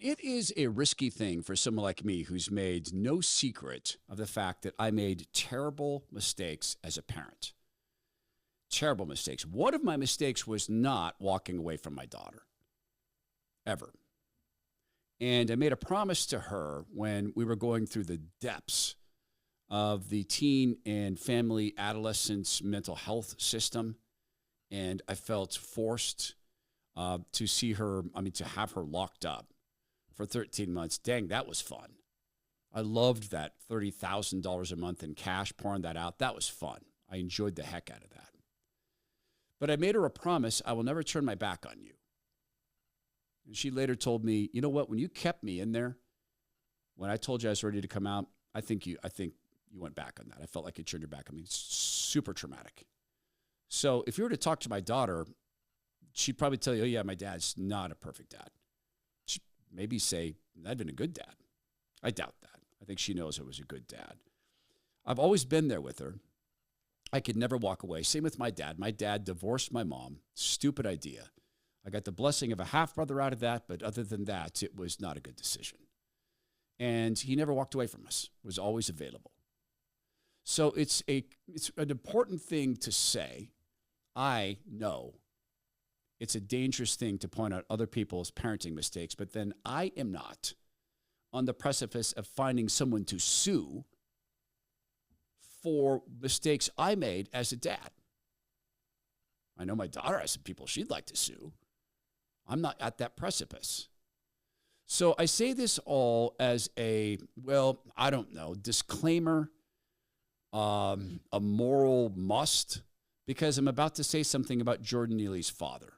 It is a risky thing for someone like me who's made no secret of the fact that I made terrible mistakes as a parent. Terrible mistakes. One of my mistakes was not walking away from my daughter, ever. And I made a promise to her when we were going through the depths of the teen and family adolescence mental health system. And I felt forced to see her, to have her locked up for 13 months. Dang, that was fun. I loved that $30,000 a month in cash, pouring that out. That was fun. I enjoyed the heck out of that. But I made her a promise, I will never turn my back on you. And she later told me, you know what, when you kept me in there, when I told you I was ready to come out, I think you went back on that. I felt like you turned your back on me. It's super traumatic. So if you were to talk to my daughter, she'd probably tell you, oh yeah, my dad's not a perfect dad. She'd maybe say, I've been a good dad. I doubt that. I think she knows I was a good dad. I've always been there with her. I could never walk away. Same with my dad. My dad divorced my mom. Stupid idea. I got the blessing of a half-brother out of that, but other than that, it was not a good decision. And he never walked away from us, was always available. So it's an important thing to say. I know it's a dangerous thing to point out other people's parenting mistakes, but then I am not on the precipice of finding someone to sue for mistakes I made as a dad. I know my daughter has some people she'd like to sue. I'm not at that precipice. So I say this all as a, disclaimer, a moral must, because I'm about to say something about Jordan Neely's father.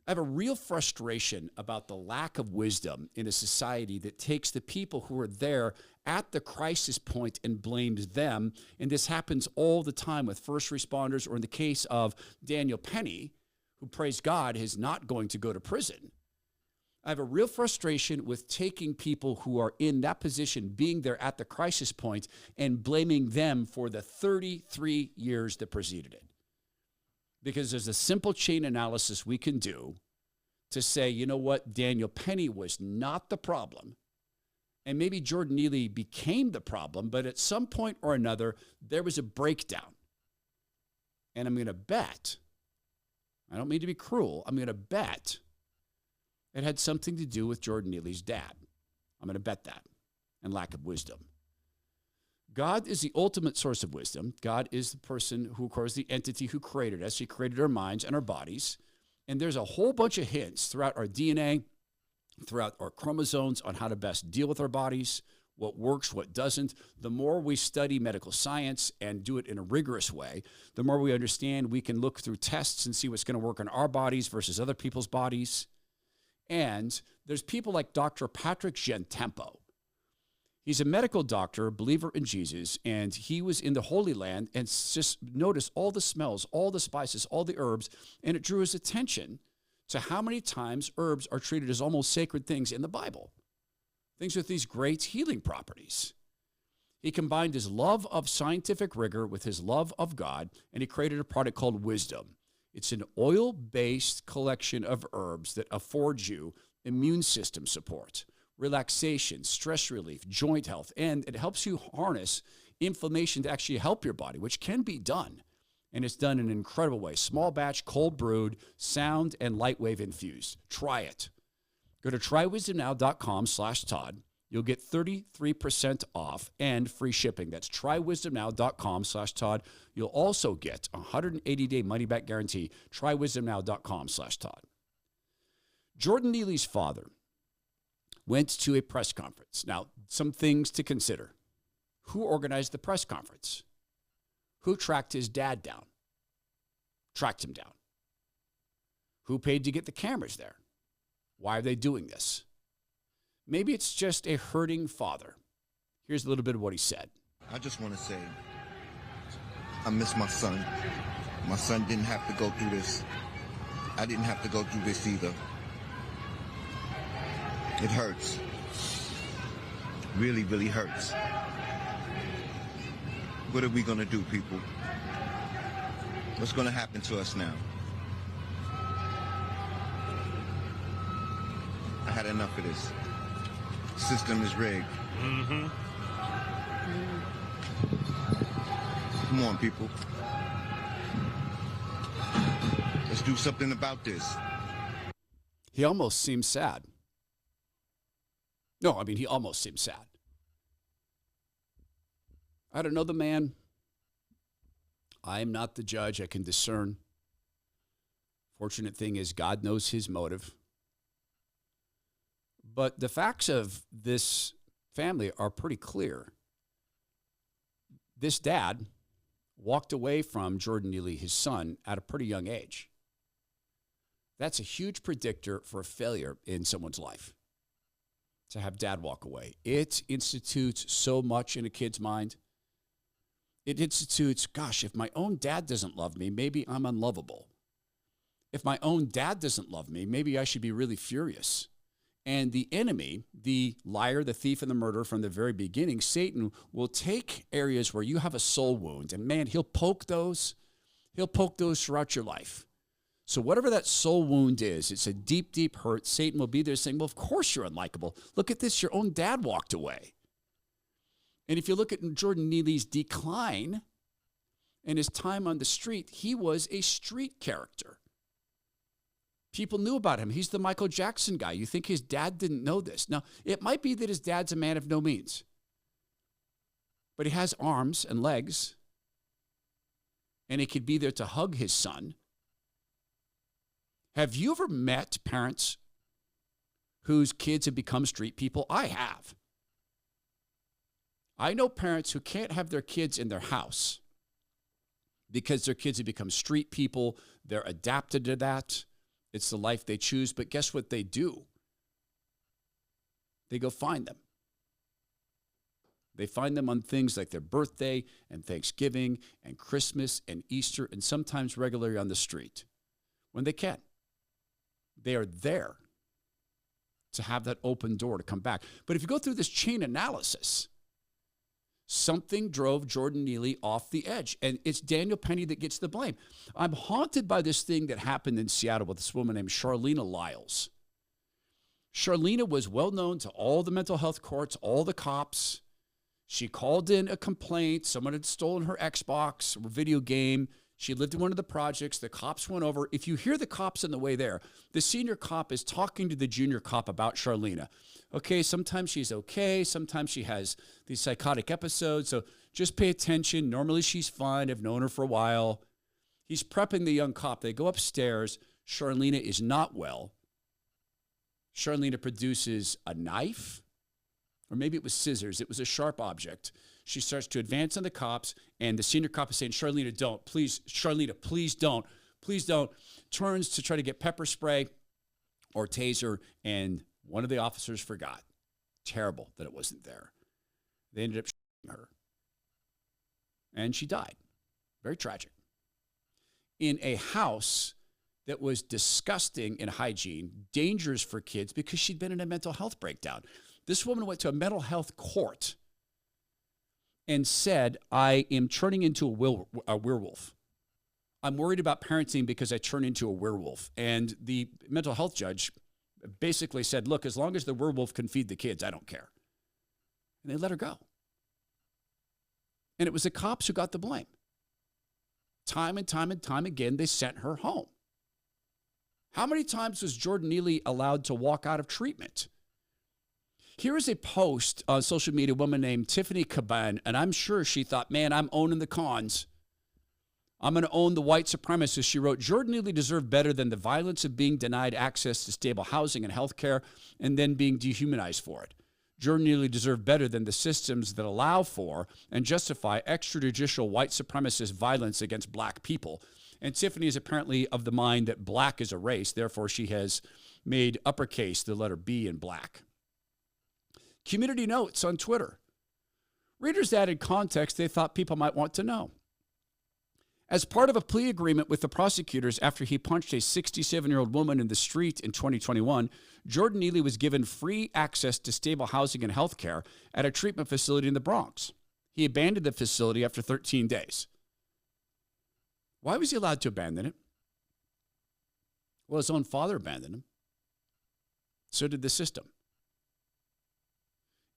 I have a real frustration about the lack of wisdom in a society that takes the people who are there at the crisis point and blames them. And this happens all the time with first responders, or in the case of Daniel Penny, who, praise God, is not going to go to prison. I have a real frustration with taking people who are in that position, being there at the crisis point, and blaming them for the 33 years that preceded it. Because there's a simple chain analysis we can do to say, you know what, Daniel Penny was not the problem. And maybe Jordan Neely became the problem, but at some point or another, there was a breakdown. And I'm going to bet, I don't mean to be cruel, I'm going to bet it had something to do with Jordan Neely's dad. I'm going to bet that, and lack of wisdom. God is the ultimate source of wisdom. God is the person who, of course, the entity who created us. He created our minds and our bodies. And there's a whole bunch of hints throughout our DNA, throughout our chromosomes on how to best deal with our bodies, what works, what doesn't. The more we study medical science and do it in a rigorous way, the more we understand we can look through tests and see what's going to work on our bodies versus other people's bodies. And there's people like Dr. Patrick Gentempo. He's a medical doctor, believer in Jesus, and he was in the Holy Land and just noticed all the smells, all the spices, all the herbs, and it drew his attention to how many times herbs are treated as almost sacred things in the Bible, things with these great healing properties. He combined his love of scientific rigor with his love of God, and he created a product called Wisdom. It's an oil-based collection of herbs that affords you immune system support, relaxation, stress relief, joint health, and it helps you harness inflammation to actually help your body, which can be done. And it's done in an incredible way. Small batch, cold brewed, sound, and light wave infused. Try it. Go to trywisdomnow.com/Todd. You'll get 33% off and free shipping. That's trywisdomnow.com/Todd. You'll also get a 180-day money-back guarantee. Trywisdomnow.com/Todd. Jordan Neely's father went to a press conference. Now, some things to consider. Who organized the press conference? Who tracked his dad down? Tracked him down. Who paid to get the cameras there? Why are they doing this? Maybe it's just a hurting father. Here's a little bit of what he said. I just want to say, I miss my son. My son didn't have to go through this. I didn't have to go through this either. It hurts. Really, really hurts. What are we going to do, people? What's going to happen to us now? I Had enough of this. System is rigged. Mm-hmm. Come on, people. Let's do something about this. He almost seems sad. No, I mean, he almost seems sad. I don't know the man. I am not the judge. I can discern. Fortunate thing is God knows his motive. But the facts of this family are pretty clear. This dad walked away from Jordan Neely, his son, at a pretty young age. That's a huge predictor for a failure in someone's life, to have dad walk away. It institutes so much in a kid's mind. It institutes, gosh, if my own dad doesn't love me, maybe I'm unlovable. If my own dad doesn't love me, maybe I should be really furious. And the enemy, the liar, the thief, and the murderer from the very beginning, Satan will take areas where you have a soul wound, and man, he'll poke those throughout your life. So whatever that soul wound is, it's a deep, deep hurt. Satan will be there saying, well, of course you're unlikable. Look at this, your own dad walked away. And if you look at Jordan Neely's decline and his time on the street, he was a street character. People knew about him. He's the Michael Jackson guy. You think his dad didn't know this? Now, it might be that his dad's a man of no means, but he has arms and legs, and he could be there to hug his son. Have you ever met parents whose kids have become street people? I have. I know parents who can't have their kids in their house because their kids have become street people. They're adapted to that. It's the life they choose. But guess what they do? They go find them. They find them on things like their birthday and Thanksgiving and Christmas and Easter and sometimes regularly on the street when they can. They are there to have that open door to come back. But if you go through this chain analysis, something drove Jordan Neely off the edge, and it's Daniel Penny that gets the blame. I'm haunted by this thing that happened in Seattle with this woman named Charlena Lyles. Charlena was well known to all the mental health courts, all the cops. She called in a complaint. Someone had stolen her Xbox or video game. She lived in one of the projects. The cops went over. If you hear the cops on the way there, the senior cop is talking to the junior cop about Charlena. Okay, sometimes she's okay. Sometimes she has these psychotic episodes. So just pay attention. Normally she's fine. I've known her for a while. He's prepping the young cop. They go upstairs. Charlena is not well. Charlena produces a knife, or maybe it was scissors. It was a sharp object. She starts to advance on the cops, and the senior cop is saying, Charlena, don't. Please, Charlena, please don't. Please don't. Turns to try to get pepper spray or taser, and one of the officers forgot. Terrible that it wasn't there. They ended up shooting her, and she died. Very tragic. In a house that was disgusting in hygiene, dangerous for kids because she'd been in a mental health breakdown. This woman went to a mental health court and said, I am turning into a werewolf. I'm worried about parenting because I turn into a werewolf. And the mental health judge basically said, look, as long as the werewolf can feed the kids, I don't care. And they let her go. And it was the cops who got the blame. Time and time and time again, they sent her home. How many times was Jordan Neely allowed to walk out of treatment? Here is a post on social media, a woman named Tiffany Caban, and I'm sure she thought, man, I'm owning the cons. I'm going to own the white supremacists. She wrote, Jordan Neely deserved better than the violence of being denied access to stable housing and health care and then being dehumanized for it. Jordan Neely deserved better than the systems that allow for and justify extrajudicial white supremacist violence against black people. And Tiffany is apparently of the mind that black is a race. Therefore, she has made uppercase the letter B in black. Community notes on Twitter. Readers added context they thought people might want to know. As part of a plea agreement with the prosecutors after he punched a 67-year-old woman in the street in 2021, Jordan Neely was given free access to stable housing and health care at a treatment facility in the Bronx. He abandoned the facility after 13 days. Why was he allowed to abandon it? Well, his own father abandoned him. So did the system.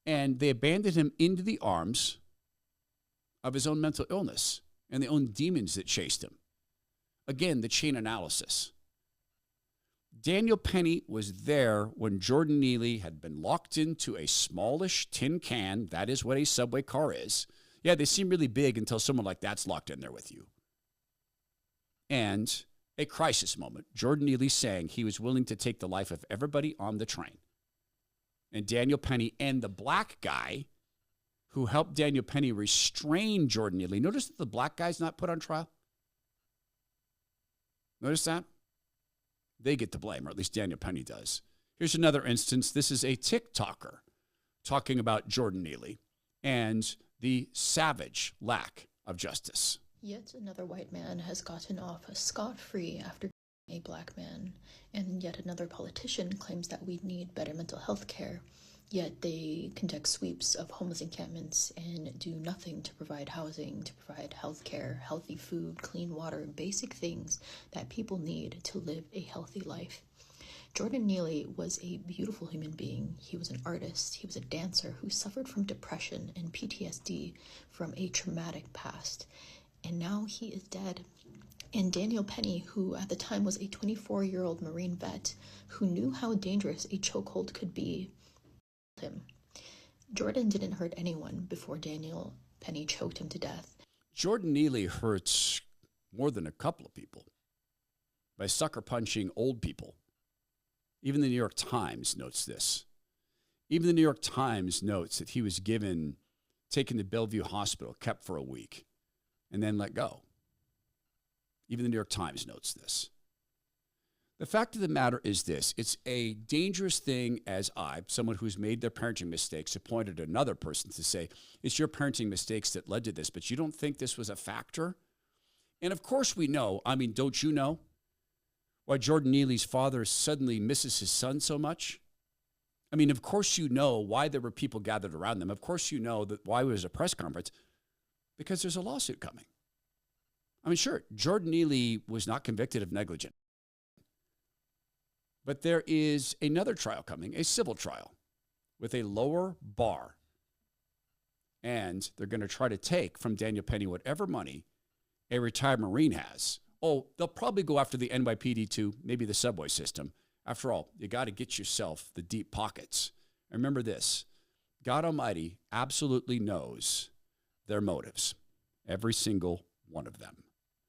And they abandoned him into the arms of his own mental illness and the own demons that chased him. Again, the chain analysis. Daniel Penny was there when Jordan Neely had been locked into a smallish tin can. That is what a subway car is. Yeah, they seem really big until someone like that's locked in there with you. And a crisis moment. Jordan Neely saying he was willing to take the life of everybody on the train. And Daniel Penny and the black guy who helped Daniel Penny restrain Jordan Neely. Notice that the black guy's not put on trial? Notice that? They get the blame, or at least Daniel Penny does. Here's another instance. This is a TikToker talking about Jordan Neely and the savage lack of justice. Yet another white man has gotten off scot-free after a black man, and yet another politician claims that we need better mental health care, yet they conduct sweeps of homeless encampments and do nothing to provide housing, to provide health care, healthy food, clean water, basic things that people need to live a healthy life. Jordan Neely was a beautiful human being. He was an artist. He was a dancer who suffered from depression and PTSD from a traumatic past. And now he is dead. And Daniel Penny, who at the time was a 24-year-old Marine vet who knew how dangerous a chokehold could be, him. Jordan didn't hurt anyone before Daniel Penny choked him to death. Jordan Neely hurts more than a couple of people by sucker punching old people. Even the New York Times notes this. Even the New York Times notes that he was taken to Bellevue Hospital, kept for a week, and then let go. Even the New York Times notes this. The fact of the matter is this. It's a dangerous thing as someone who's made their parenting mistakes, appointed another person to say, it's your parenting mistakes that led to this, but you don't think this was a factor? And of course we know, don't you know why Jordan Neely's father suddenly misses his son so much? Of course you know why there were people gathered around them. Of course you know that why it was a press conference, because there's a lawsuit coming. Sure, Jordan Neely was not convicted of negligence. But there is another trial coming, a civil trial, with a lower bar. And they're going to try to take from Daniel Penny whatever money a retired Marine has. Oh, they'll probably go after the NYPD too, maybe the subway system. After all, you got to get yourself the deep pockets. And remember this, God Almighty absolutely knows their motives, every single one of them.